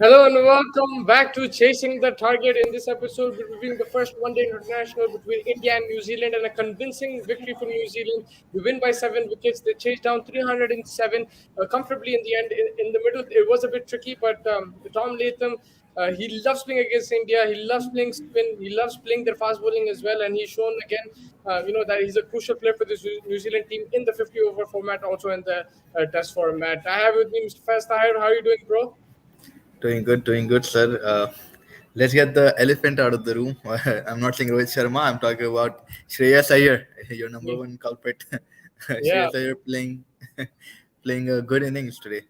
Hello and welcome back to Chasing the Target. In this episode, we're reviewing the first one-day international between India and New Zealand, and a convincing victory for New Zealand. We win by 7 wickets. They chased down 307 comfortably in the end. In the middle, it was a bit tricky, but Tom Latham, he loves playing against India. He loves playing spin. He loves playing their fast bowling as well, and he's shown again, that he's a crucial player for this New Zealand team in the 50-over format, also in the Test format. I have with me Mr. Fast. How are you doing, bro? Doing good, sir. Let's get the elephant out of the room. I'm not saying Rohit Sharma. I'm talking about Shreyas Iyer, your number one culprit. Yeah. Shreyas Iyer playing playing a good innings today.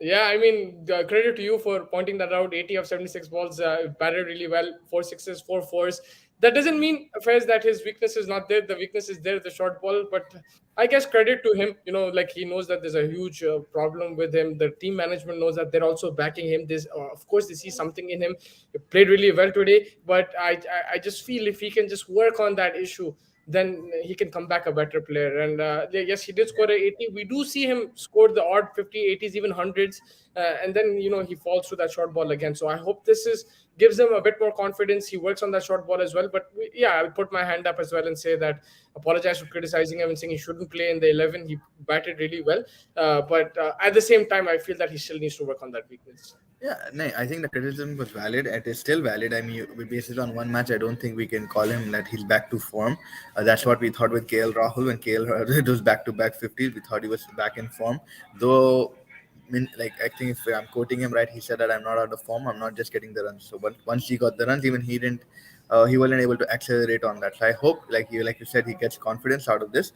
Yeah, I mean, credit to you for pointing that out. 80 of 76 balls, batted really well. Four sixes, four fours. That doesn't mean, Faiz, that his weakness is not there. The weakness is there, the short ball. But I guess credit to him. Like he knows that there's a huge problem with him. The team management knows that they're also backing him. Of course, they see something in him. He played really well today. But I just feel if he can just work on that issue, then he can come back a better player. And yes, he did score a 80. We do see him score the odd 50, 80s, even hundreds, and then he falls through that short ball again. So I hope this is gives him a bit more confidence. He works on that short ball as well. But yeah, I'll put my hand up as well and say that apologize for criticizing him and saying he shouldn't play in the 11. He batted really well, but at the same time, I feel that he still needs to work on that weakness. Yeah, no, I think the criticism was valid. It is still valid. I mean, we based it on one match. I don't think we can call him that he's back to form. That's what we thought with KL Rahul when KL it was back to back 50s. We thought he was back in form. Though, like I think if I'm quoting him right, he said that I'm not out of form. I'm not just getting the runs. So, but once he got the runs, even he didn't. He wasn't able to accelerate on that. So I hope, like you said, he gets confidence out of this.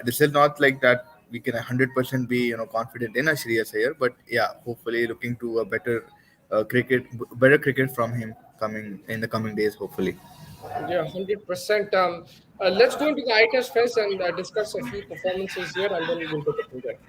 This is not like that we can 100% be confident in a Shreyas Iyer, but yeah, hopefully looking to a better cricket from him coming in the coming days, hopefully. Yeah, 100%. Let's go into the eye test first and discuss a few performances here, and then we'll take it from there.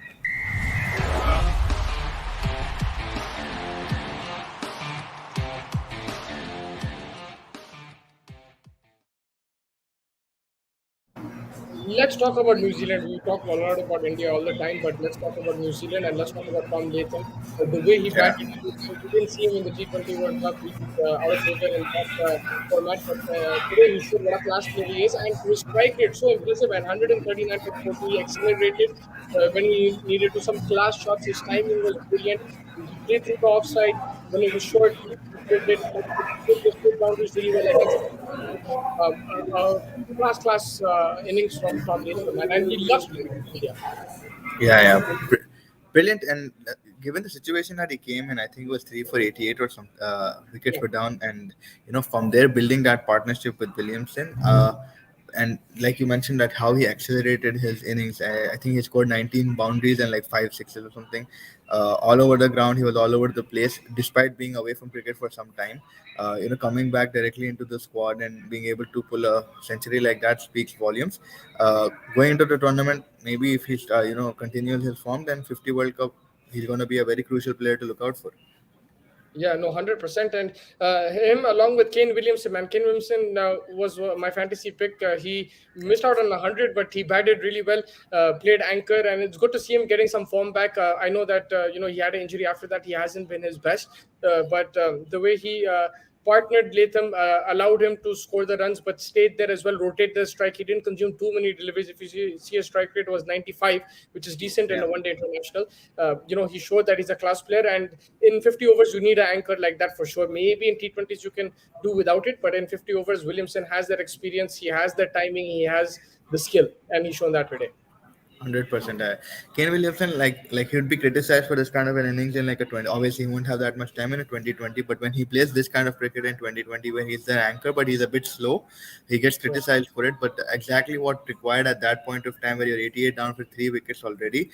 Let's talk about New Zealand. We talk a lot about India all the time, but let's talk about New Zealand and let's talk about Tom Latham. The way he Yeah. batted, we didn't see him in the T20 World Cup. He was out of favor in that format, but today he showed what a class player he is, and his strike rate so impressive at 139 for 40. He accelerated when he needed to. Some class shots. His timing was brilliant. He played through the offside when it was short. He played it. He played the boundaries really well against class innings from Tom Latham, and he loves playing against India. Yeah. Brilliant. And given the situation that he came in, I think it was 3 for 88 or some wickets Yeah. were down, and from there building that partnership with Williamson. And like you mentioned, that how he accelerated his innings. I think he scored 19 boundaries and like five sixes or something, all over the ground. He was all over the place, despite being away from cricket for some time. Coming back directly into the squad and being able to pull a century like that speaks volumes. Going into the tournament, maybe if he continues his form, then 50 World Cup, he's going to be a very crucial player to look out for. Yeah, no, 100%. And him along with Kane Williamson, man. Kane Williamson was my fantasy pick. He missed out on 100, but he batted really well, played anchor, and it's good to see him getting some form back. I know that, he had an injury after that. He hasn't been his best, but the way he partnered Latham allowed him to score the runs, but stayed there as well, rotate the strike. He didn't consume too many deliveries. If you see his strike rate was 95, which is decent in Yeah. a one-day international. He showed that he's a class player, and in 50 overs, you need an anchor like that for sure. Maybe in T20s you can do without it, but in 50 overs, Williamson has that experience, he has the timing, he has the skill, and he's shown that today. 100%. Kane Williamson, like he would be criticized for this kind of an innings in like a 20. Obviously, he won't have that much time in a 2020, but when he plays this kind of cricket in 2020, where he's the anchor, but he's a bit slow, he gets Yeah. criticized for it. But exactly what required at that point of time, where you're 88 down for 3 wickets already,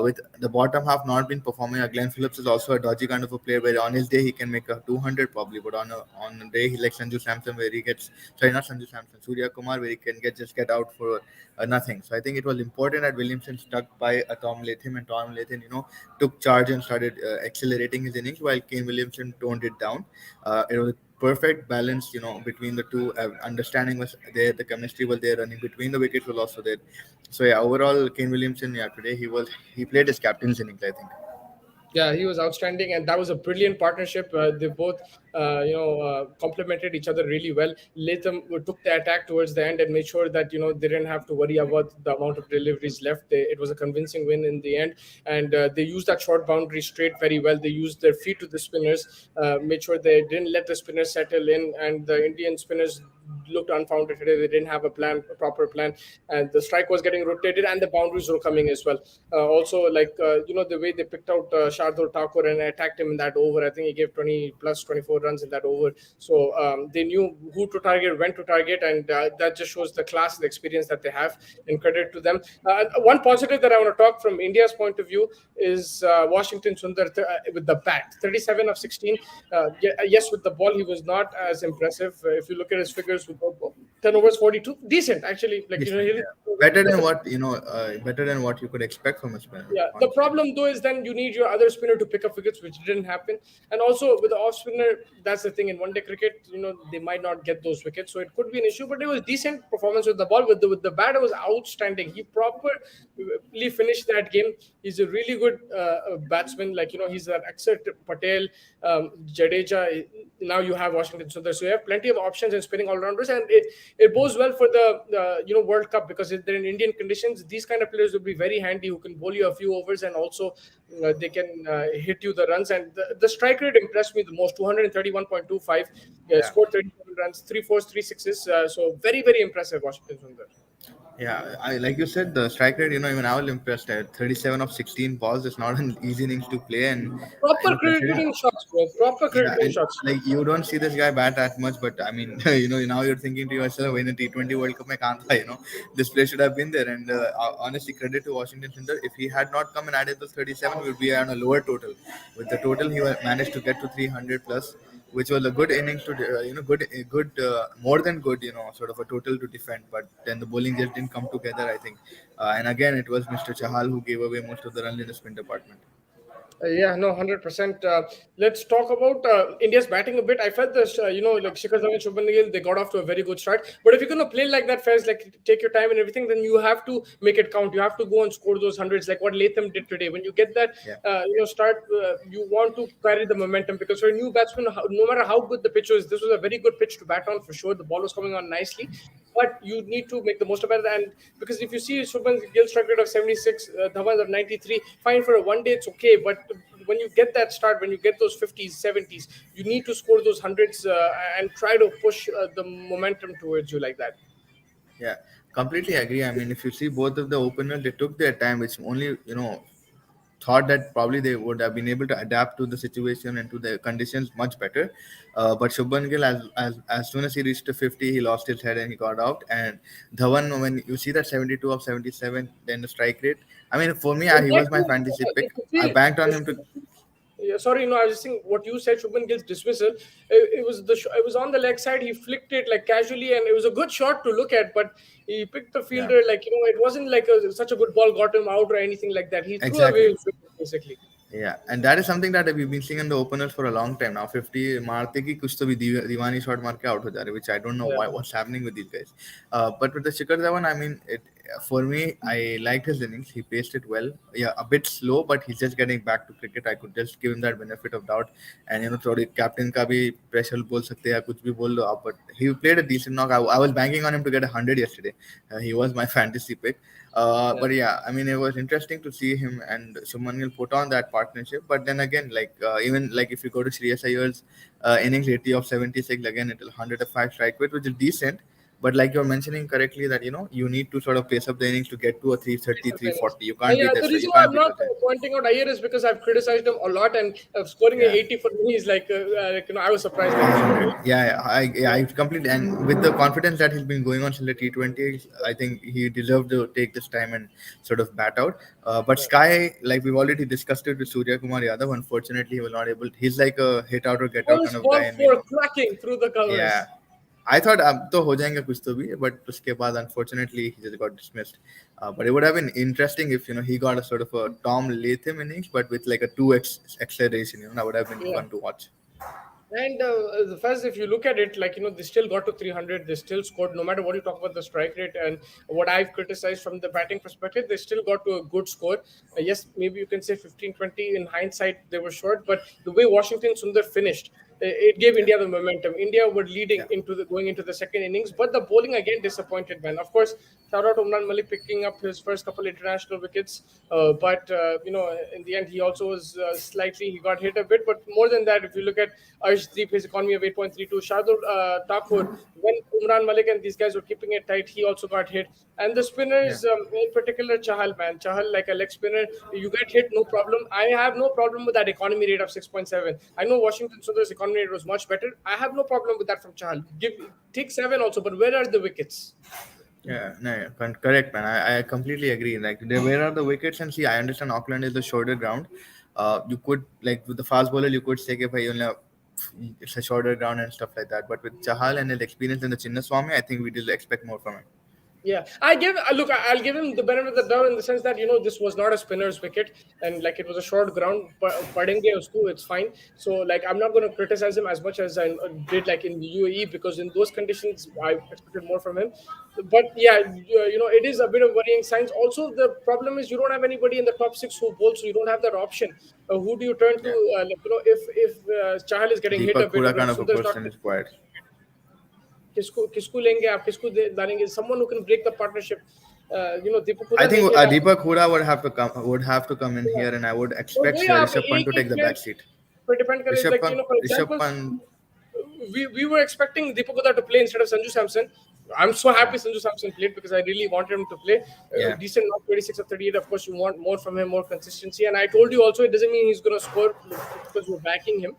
with the bottom half not been performing. Glenn Phillips is also a dodgy kind of a player, where on his day he can make a 200 probably, but on a day he like Sanju Samson, where he gets sorry not Sanju Samson, Surya Kumar, where he can get out for nothing. So I think it was important that Williamson stuck by Tom Latham, and Tom Latham, took charge and started accelerating his innings, while Kane Williamson toned it down. It was a perfect balance, between the two. Understanding was there, the chemistry was there, running between the wickets was also there. So yeah, overall, Kane Williamson, yeah, today he played his captain's innings, I think. Yeah, he was outstanding, and that was a brilliant partnership. They both, complemented each other really well. Latham took the attack towards the end and made sure that they didn't have to worry about the amount of deliveries left. It was a convincing win in the end, and they used that short boundary straight very well. They used their feet to the spinners, made sure they didn't let the spinners settle in, and the Indian spinners looked unfounded today. They didn't have a proper plan, and the strike was getting rotated, and the boundaries were coming as well. Also, like the way they picked out Shardul Thakur and attacked him in that over. I think he gave 20 plus 24 runs in that over. So they knew who to target, when to target, and that just shows the class, the experience that they have. And credit to them. One positive that I want to talk from India's point of view is Washington Sundar with the bat, 37 of 16. Yes, with the ball he was not as impressive. If you look at his figures with 10 overs, 42, decent actually. Like Decent, he yeah. Better than what you could expect from a spinner, Yeah, the honestly. problem though is then you need your other spinner to pick up wickets, which didn't happen. And also with the off spinner, that's the thing in one day cricket. They might not get those wickets, so it could be an issue. But it was decent performance with the ball. With the bat, it was outstanding. He properly finished that game. He's a really good batsman. Like he's an Axar Patel, Jadeja. Now you have Washington Sundar, so you have plenty of options and spinning all rounders, and it bodes well for the World Cup because if they're in Indian conditions, these kind of players will be very handy who can bowl you a few overs and also they can hit you the runs. And the strike rate impressed me the most, 231.25, Yeah. scored 37 runs, three fours, three sixes. So very, very impressive, Washington Sundar. Yeah, I like you said, the strike rate. Even I was impressed. At 37 of 16 balls is not an easy innings to play, and Proper considering, cricketing shots, bro. Proper yeah, cricketing and shots. like you don't see this guy bat that much, but I mean, now you're thinking to yourself, in a T20 World Cup, mein kahan tha, this play should have been there. And honestly, credit to Washington Sundar. If he had not come and added those 37, we would be on a lower total. With the total, managed to get to 300 plus, which was a good innings to, good, more than good, sort of a total to defend. But then the bowling just didn't come together, I think. And again, it was Mr. Chahal who gave away most of the runs in the spin department. Yeah, no, 100%. Let's talk about India's batting a bit. I felt this, like Shikhar Dhawan and Shubman Gill, they got off to a very good start. But if you're going to play like that, Faiz, like take your time and everything, then you have to make it count. You have to go and score those hundreds, like what Latham did today. When you get that, Yeah. start, you want to carry the momentum because for a new batsman, no matter how good the pitch was, this was a very good pitch to bat on for sure. The ball was coming on nicely, but you need to make the most of it. And because if you see Shubman Gill strike rate of 76, Dhawan of 93, fine for a one day, it's okay. But when you get that start, when you get those 50s, 70s, you need to score those hundreds and try to push the momentum towards you like that. Yeah, completely agree. I mean, if you see both of the openers, they took their time, which only, thought that probably they would have been able to adapt to the situation and to the conditions much better. But Shubman Gill, as soon as he reached the 50, he lost his head and he got out. And Dhawan, when you see that 72 of 77, then the strike rate. I mean, for me, In he that was my too, fantasy if pick. you I see, banked on the him to. yeah, sorry, I was just saying what you said. Shubman Gill's dismissal. It was it was on the leg side. He flicked it like casually, and it was a good shot to look at. But he picked the Yeah, fielder like it wasn't like such a good ball got him out or anything like that. He threw away exactly. his wicket basically. Yeah, and that is something that we've been seeing in the openers for a long time now. 50 मारते कि कुछ तो भी दीवानी shot मार के out हो जा रहे, which I don't know Yeah. what's happening with these guys. But with the Shikhar Dhawan, I mean, for me, I liked his innings. He paced it well. Yeah, a bit slow, but he's just getting back to cricket. I could just give him that benefit of doubt. And थोड़ी captain का भी pressure बोल सकते हैं, कुछ भी बोल लो आप. But he played a decent knock. I was banking on him to get 100 yesterday. He was my fantasy pick. Yeah. But yeah, I mean, it was interesting to see him and Suman Gill put on that partnership. But then again, like even like if you go to Shreyas Iyer's innings, 80 of 76, again it will 105 strike rate, which is decent. But like you're mentioning correctly, that you need to sort of pace up the innings to get to a 330, Decent finish. 340. You can't be Yeah, this. the You reason why can't I'm be not this high. pointing out Iyer is because I've criticized him a lot, and scoring an Yeah. 80 for me is like I was surprised that he scored. Yeah, I completely, and with the confidence that he's been going on since the T20, I think he deserved to take this time and sort of bat out. But Yeah. Sky, like we've already discussed it with Surya Kumar Yadav, unfortunately he will not able. He's like a hit out or get out Once kind of guy, ball and four cracking through the yeah, covers. I thought अब तो हो जाएंगे कुछ तो भी, but उसके बाद unfortunately he just got dismissed. But it would have been interesting if he got a sort of a Tom Latham innings, but with like a 2x acceleration. That would have been Yeah. fun to watch. And the first, if you look at it, like, they still got to 300. They still scored, no matter what you talk about the strike rate and what I've criticized from the batting perspective. They still got to a good score. Yes, maybe you can say 15, 20 in hindsight they were short, but the way Washington Sundar finished, it gave Yeah, India the momentum. India were leading yeah, into the going into the second innings, but the bowling again disappointed, man. Of course, shout out to Umran Malik picking up his first couple international wickets, but in the end he also was slightly, he got hit a bit. But more than that, if you look at Arshdeep, his economy of 8.32, Shardul Thakur, when Umran Malik and these guys were keeping it tight, he also got hit. And the yeah, spinners, in particular Chahal, man, Chahal like a leg spinner, you get hit, no problem. I have no problem with that economy rate of 6.7. I know Washington Sundar's economy rate was much better. I have no problem with that from Chahal. Take 7 also, but where are the wickets? yeah. No, yeah, correct, man. I completely agree. Like, where are the wickets? And see, I understand Auckland is the shorter ground. You could, like, with the fast bowler, you could say, if it's a shorter ground and stuff like that. But with Chahal and his experience in the Chinnaswamy, I think we did expect more from him. Yeah, I'll give him the benefit of the doubt in the sense that this was not a spinner's wicket, and like it was a short ground, but putting usko, it's fine. So like I'm not going to criticize him as much as I did like in the UAE, because in those conditions I expected more from him. But yeah, it is a bit of worrying signs. Also, the problem is you don't have anybody in the top six who bowls, so you don't have that option. Who do you turn to? Yeah. If Chahal is getting hit a Deepak bit, Hooda or if kind of a Sundar's not, person is quiet. किसको किसको लेंगे आप, डालेंगे someone who can break the partnership. Deepak I Huda think देखे जा Deepak Hooda would have to come in yeah. here, and I would तो expect वही आप Rishabh Pant to एक take एक the प्लेयर back seat. पर depend करें, Rishabh like Pant, for Rishabh example, Pant, we were expecting Deepak Huda to play instead of Sanju Samson. I'm so yeah, happy Sanju Samson played because I really wanted him to play. yeah, Decent, not 26 or 38. Of course, you want more from him, more consistency. And I told you also, it doesn't mean he's going to score because we're backing him.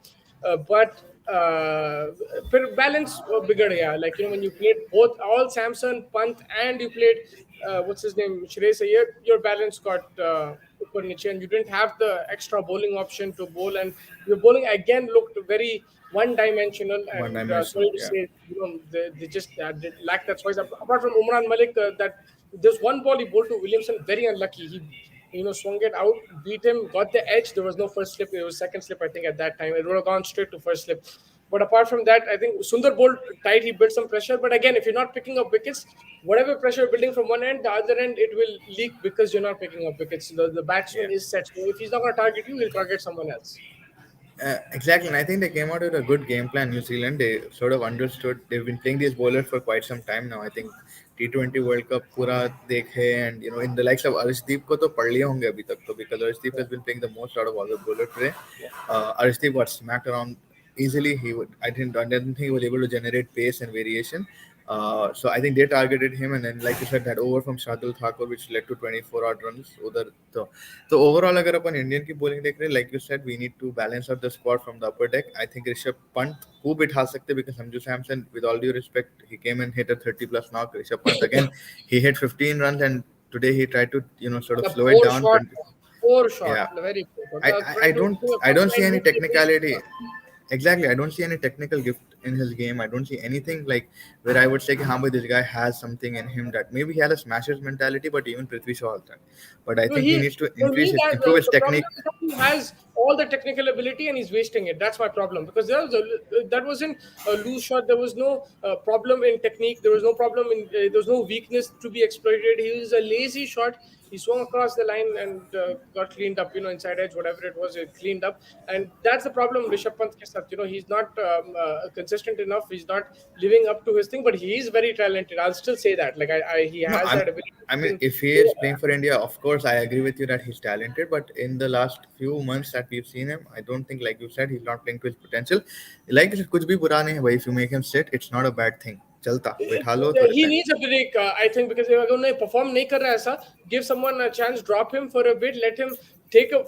But फिर balance बिगड़ गया. Like when you played both all Samson, Pant, and you played what's his name, Shreyas Iyer, your balance got upper niche, and you didn't have the extra bowling option to bowl, and your bowling again looked very one-dimensional. one And dimensional. sorry to Yeah, say, they just they lacked that choice. Apart from Umran Malik, that there's one ball he bowled to Williamson, very unlucky. He swung it out, beat him, got the edge. There was no first slip. It was second slip, I think, at that time. It would have gone straight to first slip. But apart from that, I think Sundar bowled tight. He built some pressure. But again, if you're not picking up wickets, whatever pressure you're building from one end, the other end, it will leak because you're not picking up wickets. The yeah. batsman is set. So if he's not going to target you, he'll target someone else. Exactly, and I think they came out with a good game plan. New Zealand, they sort of understood. They've been playing these bowlers for quite some time now. I think T20 World Cup पूरा देखे, and in the likes of Arshdeep को तो पढ़ लिए होंगे अभी तक तो, because Arshdeep Yeah. has been playing the most out of all the bowlers today. Yeah. Arshdeep got smacked around easily. I didn't think he was able to generate pace and variation. So I think they targeted him, and then like you said, that over from Shardul Thakur, which led to 24 odd runs. So overall, अगर अपन Indian की bowling देख रहे हैं, like you said, we need to balance out the squad from the upper deck. I think Rishabh Pant को बिठा सकते, because Sanju Samson, with all due respect, he came and hit a 30 plus knock. Rishabh Pant again, he hit 15 runs, and today he tried to sort And of a slow it poor down. shot, 20, poor shot, yeah, very poor shot. I, I I Trying to don't do a I first don't see line any hit, very poor technicality. shot. Exactly, I don't see any technical gift in his game. I don't see anything like where I would say, कि हाँ भाई, this guy has something in him, that maybe he has a smasher's mentality, but even Prithvi Shaw has that. But I No, think he needs to for me, that improve his the problem technique. is that he has all the technical ability and he's wasting it. That's my problem, because that wasn't a loose shot. There was no problem in technique. There was no problem in there was no weakness to be exploited. He was a lazy shot. He swung across the line and got cleaned up. Inside edge, whatever it was, it cleaned up. And that's the problem. Rishabh Pant ke saath. He's not consistent enough. He's not living up to his thing. But he is very talented. I'll still say that. Like he No, has that ability. I mean, To if he is playing for India, of course, I agree with you that he's talented. But in the last few months that we've seen him, I don't think, like you said, he's not playing to his potential. Like you said, कुछ भी बुरा नहीं है भाई. If you make him sit, it's not a bad thing. चलता, बैठा लो थोड़े he time. needs a break, I think, because if अगर perform नहीं कर रहा है ऐसा, give someone a chance, drop him for a bit, let him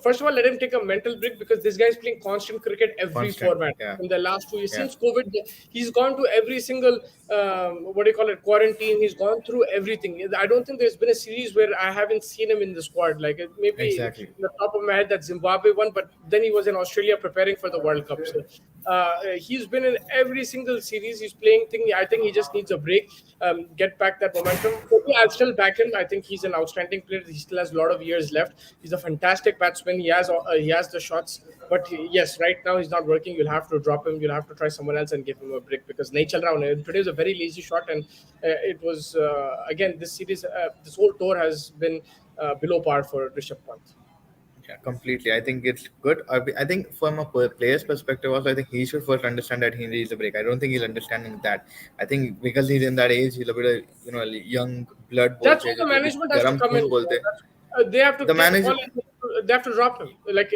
first of all, let him take a mental break, because this guy is playing constant cricket every Constant, format yeah, in the last 2 years yeah, since COVID. He's gone to every single what do you call it, quarantine. He's gone through everything. I don't think there's been a series where I haven't seen him in the squad. Like maybe exactly. in the top of my head, that Zimbabwe one, but then he was in Australia preparing for the World Cup. So He's been in every single series. He's playing thing. I think he just needs a break, get back that momentum. For me, I'll still back him. I think he's an outstanding player. He still has a lot of years left. He's a fantastic batsman. He has the shots. But yes, right now he's not working. You'll have to drop him. You'll have to try someone else and give him a break because nahi chal raha hai. Today was a very lazy shot, and it was again this series. This whole tour has been below par for Rishabh Pant. Yeah, completely. I think it's good. I think from a player's perspective, also, I think he should first understand that he needs a break. I don't think he's understanding that. I think because he's in that age, he's a bit of young blood That's bolte where हैं, the जो भी management has to गरम come in. खून बोलते हैं. They have to The take a call manager, and they have to drop him. Like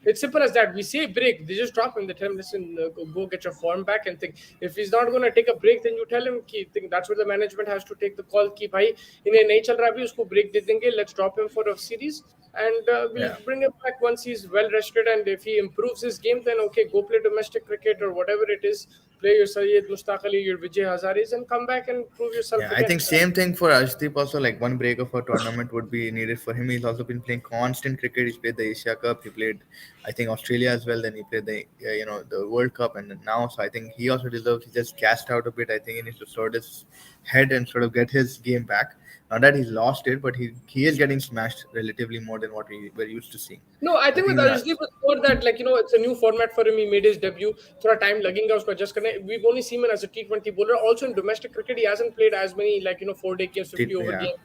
it's simple as that. We say break, they just drop him. They tell him, listen, go get your form back and think. If he's not going to take a break, then you tell him. Ki, think that's where the management has to take the call. Ki bhai, इन्हें नहीं चल रहा अभी उसको break दे देंगे. Let's drop him for a series and we'll yeah. bring him back once he's well rested. And if he improves his game, then okay, go play domestic cricket or whatever it is. Play your Syed Mustaq Ali, your Vijay Hazaris, and come back and prove yourself Yeah, I again. think same thing for Arshdeep also. Like one break of a tournament would be needed for him. He's also been playing constant cricket. He's played the Asia Cup. He played, I think, Australia as well. Then he played the the World Cup, and then now. So I think he also deserves. He just gassed out a bit. I think he needs to sort his head and sort of get his game back. Not that he's lost it, but he is getting smashed relatively more than what we were used to seeing. No, I I think with think that. Arshdeep was more that it's a new format for him. He made his debut. थोड़ा time लगेगा उसको adjust करने. We've only seen him as a T20 bowler. Also in domestic cricket, he hasn't played as many 4 day games, 50 over Yeah, games.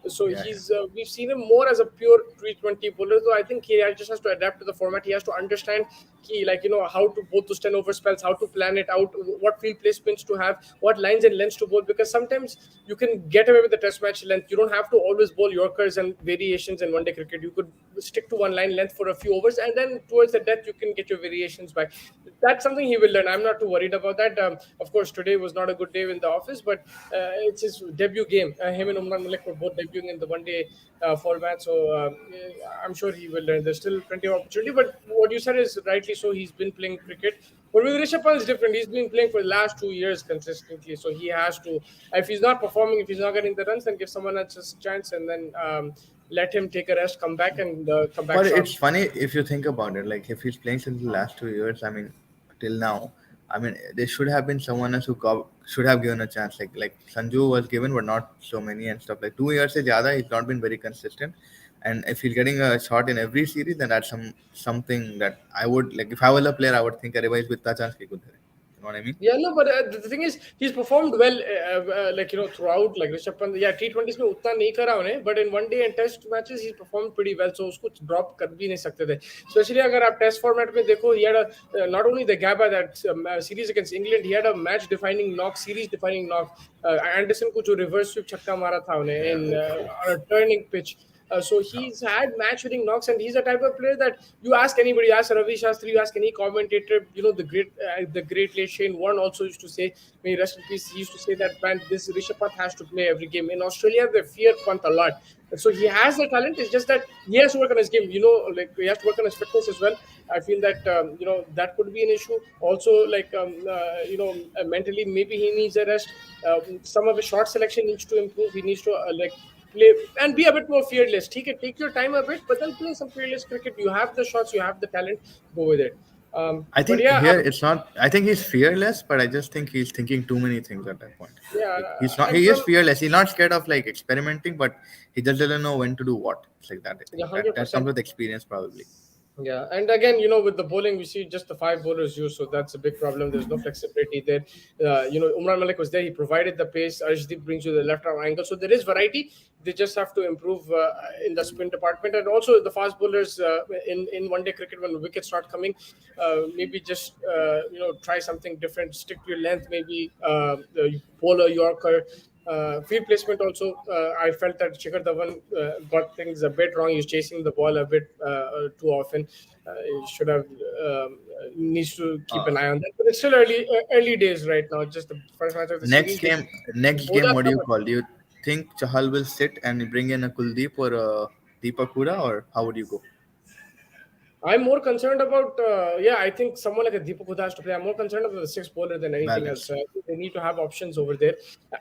So yeah, yeah. he's we've seen him more as a pure T20 bowler. So I think he just has to adapt to the format. He has to understand how to both to stand over spells, how to plan it out, what field placements to have, what lines and lengths to bowl. Because sometimes you can get away with the test match length. You don't have to always bowl Yorkers and variations in one day cricket. You could stick to one line length for a few overs, and then towards the death you can get your variations back. That's something he will learn. I'm not too worried about that. Of course, today was not a good day in the office, but it's his debut game. Him and Umran Malik were both debuting in the one day format, so I'm sure he will learn. There's still plenty of opportunity, but what you said is rightly so. He's been playing cricket. But with Rishabh Pant, it's different. He's been playing for the last 2 years consistently, so he has to. If he's not performing, if he's not getting the runs, then give someone else a chance, and then let him take a rest, come back, and come back But sharp. it's funny if you think about it. Like if he's playing since the last 2 years, I mean, till now, I mean, there should have been someone else who should have given a chance. Like Sanju was given, but not so many and stuff. Like 2 years is zyada. He's not been very consistent. And if he's getting a shot in every series, then that's something that I would like. If I was a player, I would think, otherwise, with that chance, he could. You know what I mean? Yeah, no, but the thing is, he's performed well, throughout. Like Rishabh Pant, yeah, T20s में उतना नहीं करा उन्हें, but in one day and test matches, he's performed pretty well. So उसको drop कर भी नहीं सकते थे. Especially अगर आप test format में देखो, he had not only the Gabba that series against England, he had a match-defining knock, series-defining knock. Anderson को जो reverse sweep छक्का मारा था उन्हें Yeah. in on a turning pitch. So he's had match-winning knocks, and he's a type of player that you ask anybody, ask Ravi Shastri, you ask any commentator. The great late Shane Warne also used to say, may he rest in peace. He used to say that, man, this Rishabh Pant has to play every game. In Australia, they fear Pant a lot. So he has the talent. It's just that he has to work on his game. He has to work on his fitness as well. I feel that that could be an issue. Also, mentally, maybe he needs a rest. Some of his shot selection needs to improve. He needs to play and be a bit more fearless. Take your time a bit, but then play some fearless cricket. You have the shots, you have the talent, go with it. I But think yeah, here it's not. I think he's fearless, but I just think he's thinking too many things at that point. yeah, Like, he's not. and He is from fearless. He's not scared of like experimenting, but he just doesn't know when to do what. It's like that. I yeah, think that comes 100%. with experience, probably. Yeah, and again, with the bowling, we see just the five bowlers used, so that's a big problem. There's no flexibility there. Umran Malik was there; he provided the pace. Arshdeep brings you the left arm angle, so there is variety. They just have to improve in the spin department, and also the fast bowlers in one day cricket when wickets not coming. Maybe just try something different. Stick to your length. Maybe bowl a Yorker. Field placement also, I felt that Shikhar Dhawan got things a bit wrong. He's chasing the ball a bit too often. He should have needs to keep Uh, an eye on that. But it's still early days right now. Just the first match of the next series. game, next Both game. are What do you covered. call? Do you think Chahal will sit and bring in a Kuldeep or a Deepak Hooda, or how would you go? I'm more concerned about, I think someone like a Deepak Huda has to play. I'm more concerned about the sixth bowler than anything else. Balance. I think they need to have options over there.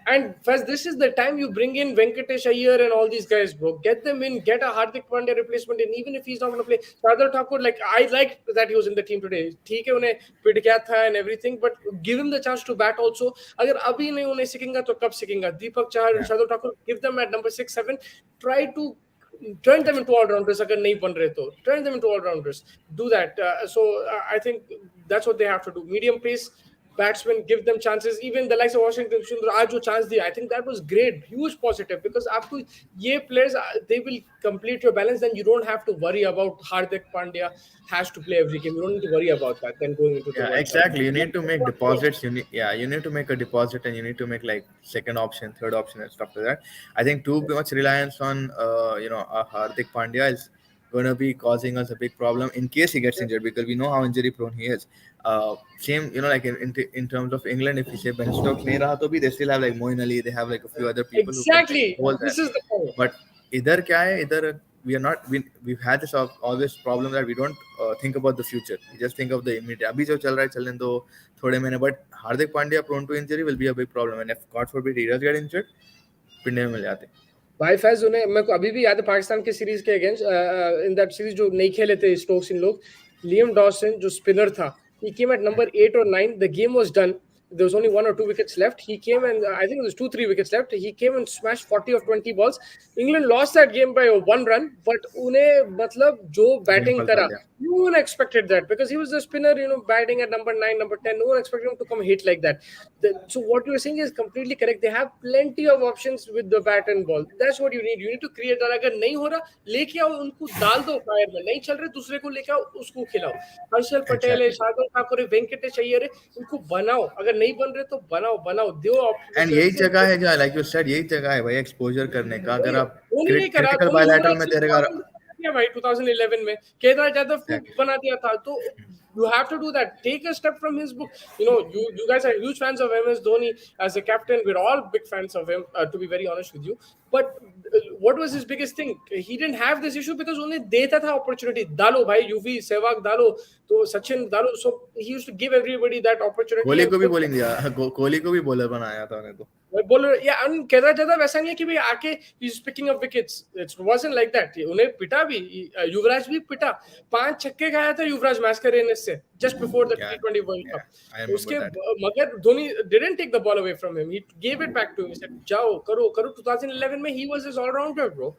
And first, this is the time you bring in Venkatesh Iyer and all these guys, bro. Get them in, get a Hardik Pandya replacement in, even if he's not going to play. Shardul Thakur, like, I liked that he was in the team today. ठीक है उन्हें पिट गया था and everything, but give him the chance to bat also. अगर अभी नहीं उन्हें सीखेंगा तो कब सीखेंगा? Deepak Chahar and Yeah. Shardul Thakur, give them at number 6, 7. Try to turn them into all-rounders. अगर नहीं बन रहे तो turn them into all-rounders. Do that. I think that's what they have to do. Medium pace batsmen, give them chances. Even the likes of Washington Sundar, आज जो chance दिया, I think that was great, huge positive, because आपको ये players they will complete your balance. Then you don't have to worry about Hardik Pandya has to play every game. You don't need to worry about that. Then going into the Yeah, World Cup, exactly. You need to make deposits. You need to make a deposit, and you need to make like second option, third option, and stuff like that. I think too much reliance on Hardik Pandya is going to be causing us a big problem in case he gets injured, because we know how injury prone he is. Same, like in terms of England, if you say Ben Stokes nahi raha, to bhi they still have like Moeen Ali, they have like a few other people who can like exactly. hold that. This is the point. But इधर क्या है, इधर we are not we've had this always problem that we don't think about the future. We just think of the immediate. अभी जो चल रहा है चलने दो थोड़े महीने. But Hardik Pandya prone to injury will be a big problem, and if God forbid he does get injured, पिंडे में मिल जाते. भाई फैज उन्हें मेरे को अभी भी याद है पाकिस्तान के सीरीज के अगेंस्ट इन दैट सीरीज जो नहीं खेले थे स्टोक्स इन लोग. लियम डॉसन जो स्पिनर था, he came at number 8 or 9. The game was done. There was only 1 or 2 wickets left. He came and I think it was 2-3 wickets left. He came and smashed 40 of 20 balls. England lost that game by 1 run, but उन्हें मतलब जो batting करा, no one expected that, because he was the spinner, batting at number 9, number 10. No one expected him to come hit like that. So what you are saying is completely correct. They have plenty of options with the bat and ball. That's what you need. You need to create that. अगर नहीं हो रहा लेके आओ, उनको डाल दो fire में. नहीं चल रहे दूसरे को लेके आओ, उसको खिलाओ. हर्षल पटेल है, शार्दुल ठाकुर है, वेंकटेश अय्यर है, उनको बनाओ. अगर नहीं बन रहे तो बनाओ दो. एंड यही जगह है जहाँ लाइक यू सेड, यही जगह है भाई एक्सपोजर करने का. अगर आप क्रिटिकल बायलैटरल में तेरे का भाई 2011 में केदार जाधव को बना दिया था, तो you have to do that. Take a step from his book. You guys are huge fans of MS Dhoni as a captain. We're all big fans of him, to be very honest with you. But what was his biggest thing? He didn't have this issue because उन्हें देता था opportunity. डालो भाई, युवी सहवाग डालो, तो सचिन डालो. So he used to give everybody that opportunity. Kohli को भी बॉलिंग दिया, कोहली को भी बॉलर बनाया था उन्हें. तो बॉलर केदार जाधव वैसा नहीं है कि भाई आके he's picking up wickets. It wasn't like that. उन्हें पिटा भी, युवराज भी पिटा. 5 छक्के खाया था युवराज मैच के रेने से just before the T20 World Cup. उसके मगर Dhoni didn't take the ball away from him. He gave it back to him. He said जाओ करो. 2011 में he was his all rounder, bro.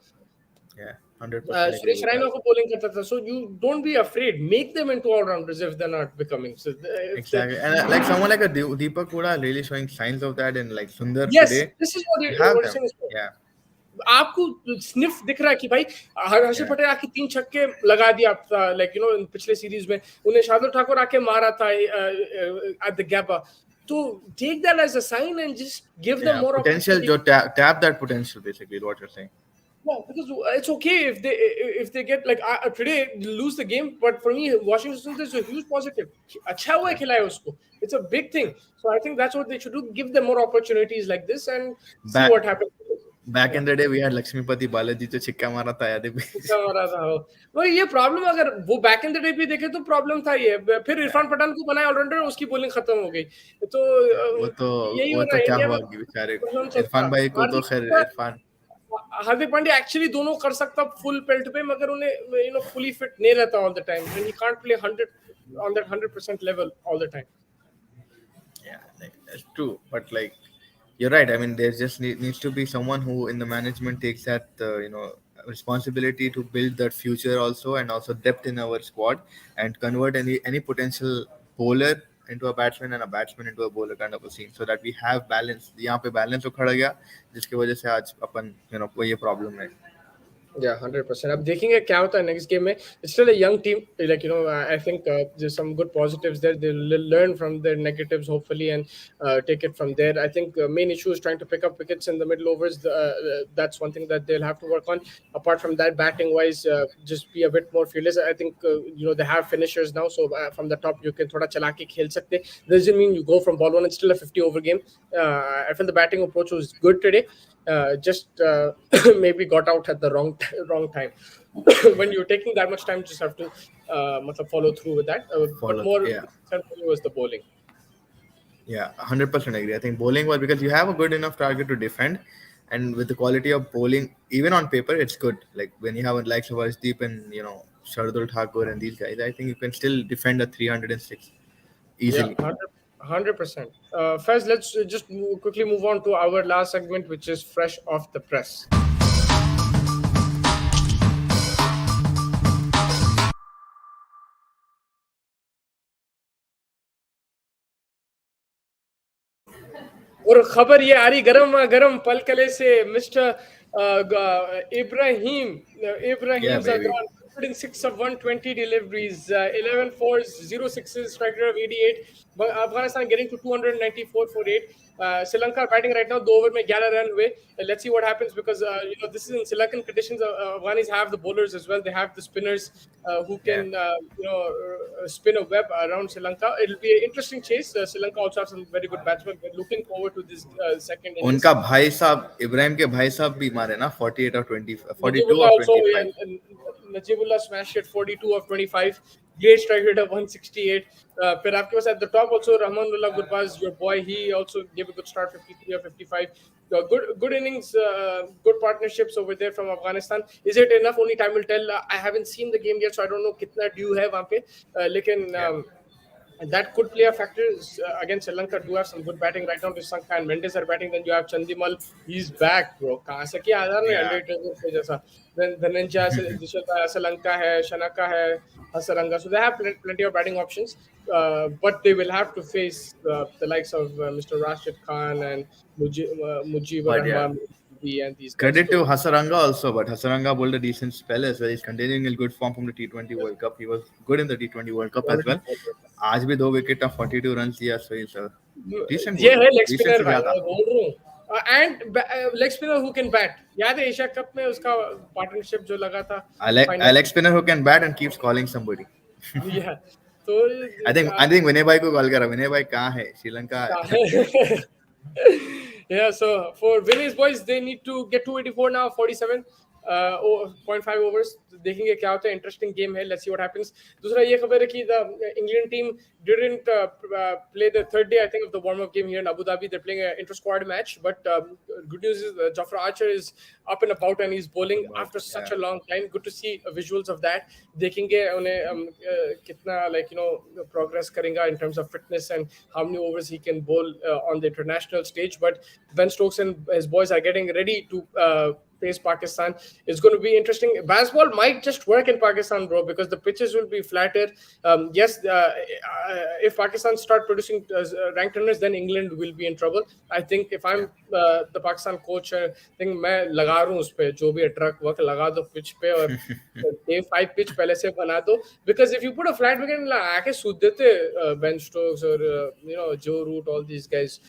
Yeah, 100%. Suresh Raina को bowling करता था. So you don't be afraid. Make them into all rounders if they're not becoming. So exactly. And like someone like a Deepak Huda really showing signs of that, and like Sundar yes, today. This is what you're saying. Yeah. आपको sniff दिख रहा है कि भाई हर्षल पटेल आके 3 छक्के लगा दिया, लाइक पिछले सीरीज में उन्हें शार्दुल ठाकुर आके मारा था एट द गैप. तो take that as a sign and just give them more potential. जो tap that potential basically is what you're saying. Yeah, because it's okay if they get like today lose the game, but for me Washington is a huge positive. अच्छा हुआ खिलाया उसको. It's a big thing. So I think that's what they should do. Give them more opportunities like this and see what happens. Back in the day we had Lakshmipati Balaji जो छिक्का मारा था, याद है? छिक्का मारा था वो. ये प्रॉब्लम अगर वो बैक इन द डे पे देखे तो प्रॉब्लम था ये. फिर इरफान पठान को बनाया ऑलराउंडर, उसकी बॉलिंग खत्म हो गई. तो वो तो क्या हुआ कि बेचारे इरफान भाई को तो खैर इरफान हार्दिक पांड्या एक्चुअली दोनों कर सकता फुल पेल्ट पे, मगर उन्हें फुली फिट नहीं रहता all the time, and he can't play 100 on that 100% level all the time. Yeah, like, that's true, but like you're right. I mean, there just needs to be someone who in the management takes that responsibility to build that future also, and also depth in our squad, and convert any potential bowler into a batsman and a batsman into a bowler kind of a scene, so that we have balance. यहाँ पे balance उखड़ गया, जिसकी वजह से आज अपन कोई ये problem है. Yeah, 100%. अब देखेंगे क्या होता है next game में. It's still a young team. Like I think there's some good positives there. They'll learn from their negatives hopefully and take it from there. I think main issue is trying to pick up wickets in the middle overs. That's one thing that they'll have to work on. Apart from that, batting wise, just be a bit more fearless. I think they have finishers now, so from the top you can थोड़ा चला के खेल सकते. Doesn't mean you go from ball one. It's still a 50 over game. I feel the batting approach was good today. just maybe got out at the wrong time. When you're taking that much time, you just have to matlab follow through with that. But Follow. more Yeah. concern for me was the bowling. Yeah, 100% agree. I think bowling was because you have a good enough target to defend, and with the quality of bowling, even on paper, it's good. Like when you have a likes of Arshdeep and Shardul Thakur and these guys, I think you can still defend a 306 Yeah, easily. 100%. First, let's just quickly move on to our last segment, which is fresh off the press. और खबर ये आ रही गरम गरम पलकले से mister Ibrahim Yeah, Ibrahim baby. Jordan 106 of 120 deliveries, 11 fours, 0 sixes, strike rate of 88. But Afghanistan getting to 294 for 8. Sri Lanka batting right now, 2 over में 11 run away. Let's see what happens because this is in Sri Lankan conditions. Afghanis have the bowlers as well. They have the spinners who Yeah. can spin a web around Sri Lanka. It'll be an interesting chase. Sri Lanka also have some very good batsmen. We're looking forward to this second innings. उनका भाई साहब इब्राहिम के भाई साहब भी मारे ना 48 और 20 42 Najibullah और also, yeah, 25. and Najibullah smashed at 42 of 25. Great strike rate of 168. फिर आपके पास at the top also Rahmanullah Gurbaz, your boy, he also gave a good start, 53 or 55. Good innings, good partnerships over there from Afghanistan. Is it enough? Only time will tell. I haven't seen the game yet, so I don't know कितना due है वहाँ पे. लेकिन Yeah. that could play a factor. Against Sri Lanka do have some good batting right now. Sanka and Mendes are batting. Then you have Chandimal. He's back, bro. कहाँ से क्या आया ना Yeah. 100 पे जैसा. Then Dhananjaya, Sri Lanka है, Shanaka है, Hasaranga. So they have plenty of batting options. But they will have to face the likes of Mr. Rashid Khan and Mujibur But yeah, Rahman and these guys. credit to So, Hasaranga also, but Hasaranga bowled a decent spell as well. He's continuing in good form from the T20 World Cup. He was good in the T20 World Cup as well. आज भी 2 wicket of 42 runs लिया, so he's a decent ये bowler. है leg Decent spinner से भाई, ज्यादा. मैं बोल रहा हूँ. And leg spinner who can bat. याद है एशिया कप में उसका पार्टनरशिप जो लगा था I like spinner who can bat and keeps calling somebody. या तो I think विनय भाई को कॉल करा. विनय भाई कहाँ है? Sri Lanka. yeah, so for Vinny's boys, they need to get 284 now, 47. 0.5 overs. देखेंगे क्या होता है. Interesting game है. Let's see what happens. दूसरा ये खबर है कि the England team didn't play the third day, I think, of the warm-up game here in Abu Dhabi. They're playing an inter-squad match. But good news is Jofra Archer is up and about and he's bowling after such a long time. Good to see visuals of that. देखेंगे उन्हें कितना progress करेगा in terms of fitness and how many overs he can bowl on the international stage. But Ben Stokes and his boys are getting ready to face Pakistan. It's going to be interesting. Baseball might just work in Pakistan, bro, because the pitches will be flatter. Yes, if Pakistan start producing ranked runners, then England will be in trouble. I think if I'm the Pakistan coach, I think मैं लगा रहा हूँ उस पे जो भी truck वक्त लगा दो पिच पे और day 5 pitch पहले से बना दो. Because if you put a flat wicket, आके सूद देते Ben Stokes or Joe Root, all these guys.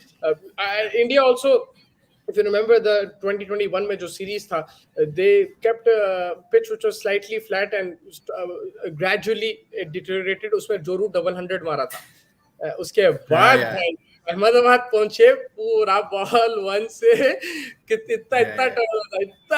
India also, if you remember the 2021 में जो series था, they kept a pitch which was slightly flat and gradually it deteriorated. उसमें जोरू 100 मारा था. उसके बाद yeah. भाई अहमदाबाद पहुंचे, पूरा बॉल वन से इतना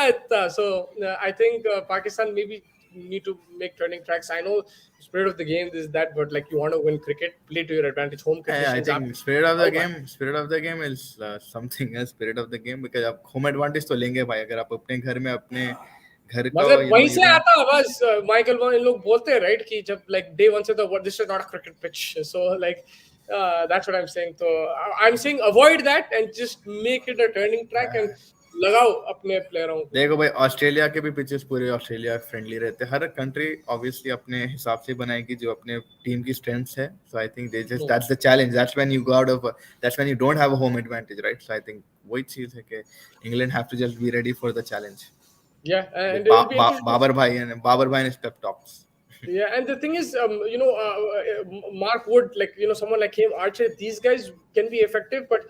इतना. So I think Pakistan maybe need to make turning tracks. I know spirit of the game is that, but like you want to win cricket, play to your advantage. Home Yeah, I conditions. think spirit of the game is something else. Spirit of the game because आप home advantage तो लेंगे भाई. अगर आप अपने घर में अपने घर का मगर वहीं you से don't. आता बस माइकल वॉन इन लोग बोलते हैं राइट कि जब लाइक डे वन से तो this is not a cricket pitch. So like that's what I'm saying. So I'm saying avoid that and just make it a turning track and लगाओ अपने प्लेयरों को. देखो भाई ऑस्ट्रेलिया के भी पिचेस पूरे ऑस्ट्रेलिया फ्रेंडली रहते हैं. हर कंट्री ऑब्वियसली अपने हिसाब से बनाएगी जो अपने टीम की स्ट्रेंथ्स है. So I think that's the challenge. That's when you go out of that's when you don't have a home advantage, right? So I think वही चीज है कि England have to just be ready for the challenge. Yeah, and it'll be interesting. Babar भाई ने step tops. Yeah, and the thing is, Mark Wood, like someone like him, Archer, these guys can be effective, but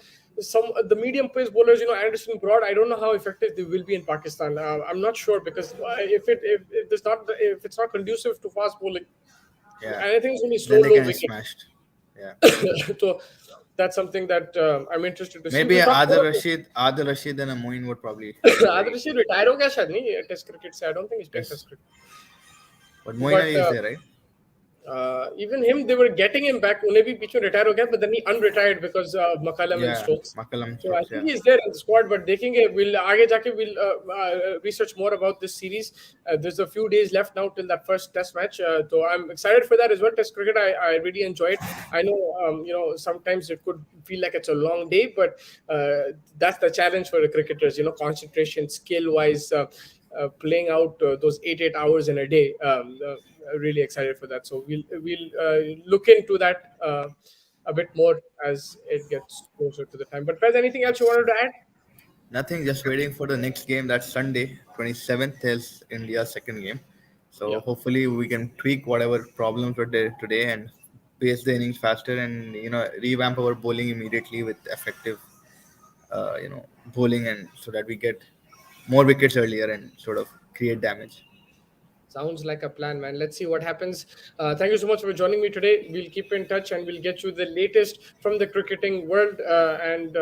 the medium pace bowlers, Anderson, Broad, I don't know how effective they will be in Pakistan. I'm not sure because if it's not conducive to fast bowling, Yeah, and I think it's only then they slow get wicket. smashed. Yeah. So that's something that I'm interested to see. Maybe We'll talk more about Adil Rashid and Moin would probably be आदर very. Rashid retire हो गया शायद नहीं test cricket से. I don't think he's playing Yes, test cricket. but Moin But Ali is there, right? even him, they were getting him back. उन्हें भी पीछे retire हो गया, but then he unretired because of McCallum and Yeah, Stokes. Makalam So I Stokes. think Yeah, he's there in the squad. But देखेंगे, we'll आगे जाके we'll research more about this series. There's a few days left now till that first test match. So I'm excited for that as well. Test cricket, I really enjoy it. I know, sometimes it could feel like it's a long day, but that's the challenge for the cricketers. Concentration, skill-wise. Playing out those 8 hours in a day. Really excited for that. So we'll look into that a bit more as it gets closer to the time. But Faiz, anything else you wanted to add? nothing. Just waiting for the next game. That's Sunday, 27th is India's second game. So Yeah, hopefully we can tweak whatever problems were there today and pace the innings faster and revamp our bowling immediately with effective bowling and so that we get more wickets earlier and sort of create damage. sounds like a plan, man. Let's see what happens. Thank you so much for joining me today. We'll keep in touch and we'll get you the latest from the cricketing world. And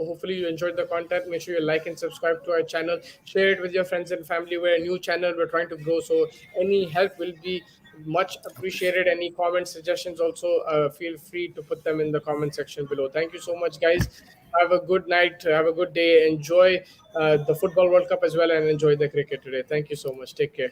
hopefully you enjoyed the content. Make sure you like and subscribe to our channel. Share it with your friends and family. We're a new channel. We're trying to grow. So any help will be much appreciated. Any comments, suggestions, also feel free to put them in the comment section below. Thank you so much, guys. Have a good night. Have a good day. Enjoy the Football World Cup as well and enjoy the cricket today. Thank you so much. Take care.